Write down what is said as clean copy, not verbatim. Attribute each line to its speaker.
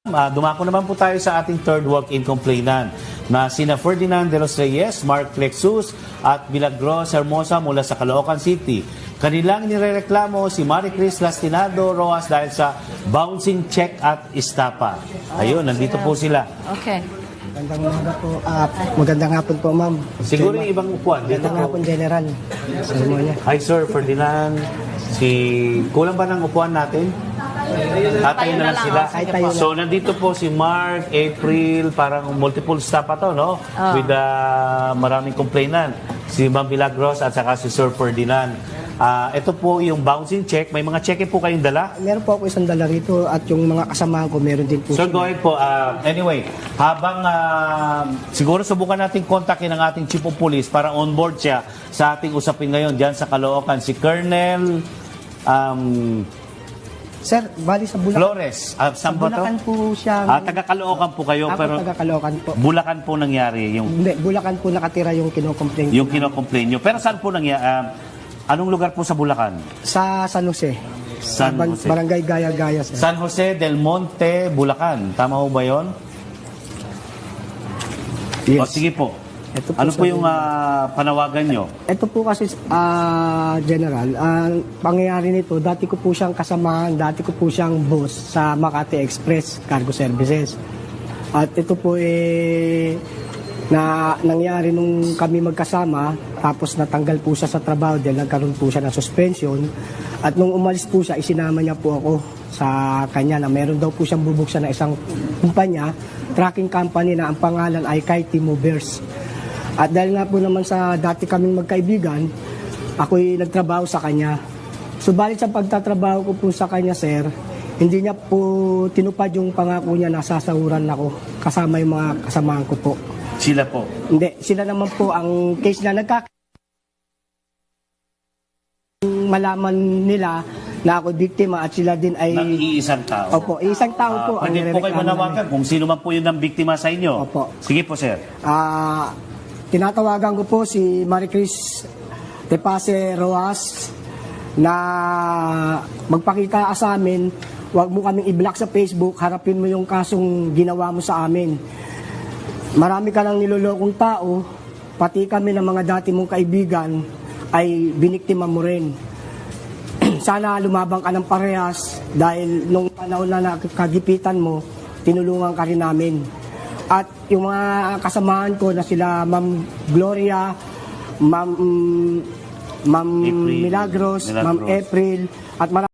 Speaker 1: Dumako naman po tayo sa ating third walk-in complainant na sina Ferdinand de los Reyes, Mark Flexus at Milagros Hermosa mula sa Caloocan City. Kanilang nirereklamo si Maricris Lastinado Roas dahil sa bouncing check at istapa. Ayun, nandito po sila.
Speaker 2: Okay.
Speaker 3: Magandang umaga po. Magandang hapon po, ma'am.
Speaker 1: Siguro yung ibang upuan. Dito
Speaker 3: Magandang hapon,
Speaker 1: po.
Speaker 3: General. Salmonia.
Speaker 1: Hi Sir Ferdinand. Kulang ba ng upuan natin? Tayo na lang sila.
Speaker 3: Ay, tayo na.
Speaker 1: So nandito po si Mark, April, parang multiple staff pa to, no? With maraming complainant. Si Ma'am Milagros at saka si Sir Ferdinand. Ito po yung bouncing check. May mga check po kayong dala?
Speaker 3: Meron po ako isang dala rito at yung mga kasamahan ko meron din po.
Speaker 1: So go ahead po. Anyway, habang siguro subukan natin kontakin ang ating Chief of Police para on board siya sa ating usapin ngayon dyan sa Caloocan. Si Colonel
Speaker 3: Sir, bali sa Bulacan.
Speaker 1: Flores. Saan ba to?
Speaker 3: Bulacan po siya.
Speaker 1: Taga Caloocan po kayo,
Speaker 3: Ako
Speaker 1: pero
Speaker 3: taga Caloocan po.
Speaker 1: Bulacan po nangyari yung
Speaker 3: Hindi, Bulacan po nakatira yung kinocomplain.
Speaker 1: yung kino-complain nyo. Pero saan po nangyari? Anong lugar po sa Bulacan?
Speaker 3: Sa San Jose.
Speaker 1: San
Speaker 3: Sa
Speaker 1: Jose.
Speaker 3: Barangay Gaya-Gaya, sir.
Speaker 1: San Jose del Monte, Bulacan. Tama ho ba yun? O
Speaker 3: Yes.
Speaker 1: sige po.
Speaker 3: Ito
Speaker 1: Ano po
Speaker 3: sa-
Speaker 1: yung panawagan nyo?
Speaker 3: Ito po kasi, General, ang pangyayari nito, dati ko po siyang kasamahan, dati ko po siyang boss sa Makati Express Cargo Services. At ito po na nangyari nung kami magkasama, tapos natanggal po siya sa trabaho dahil nagkaroon po siya ng suspension. At nung umalis po siya, isinama niya po ako sa kanya na meron daw po siyang bubuksan na isang kumpanya, tracking company na ang pangalan ay Kaiti Movers. At dahil nga po naman sa dati kaming magkaibigan, ako'y nagtrabaho sa kanya. Subalit sa pagtatrabaho ko po sa kanya, sir, hindi niya po tinupad yung pangako niya na sasahuran ako kasama yung mga kasamahan ko po.
Speaker 1: Sila po.
Speaker 3: Hindi, sila naman po ang case na malaman nila na ako biktima at sila din ay...
Speaker 1: Ng iisang tao.
Speaker 3: Opo, isang tao po ang
Speaker 1: Pwede po kayo
Speaker 3: nirereklamo
Speaker 1: manawagan kung sino man po yun ang biktima sa inyo.
Speaker 3: Opo.
Speaker 1: Sige po, sir.
Speaker 3: Tinatawagan ko po si Maricris Tepase Roas na magpakita ka sa amin, huwag mo kaming i-block sa Facebook, harapin mo yung kasong ginawa mo sa amin. Marami ka lang nilolokong tao, pati kami ng mga dati mong kaibigan ay biniktima mo rin. Sana lumabang ka ng parehas dahil nung panahon na nakagipitan mo, tinulungan ka rin namin. At yung mga kasamahan ko na sila Ma'am Gloria, Ma'am
Speaker 1: April.
Speaker 3: Milagros, Ma'am April, at marami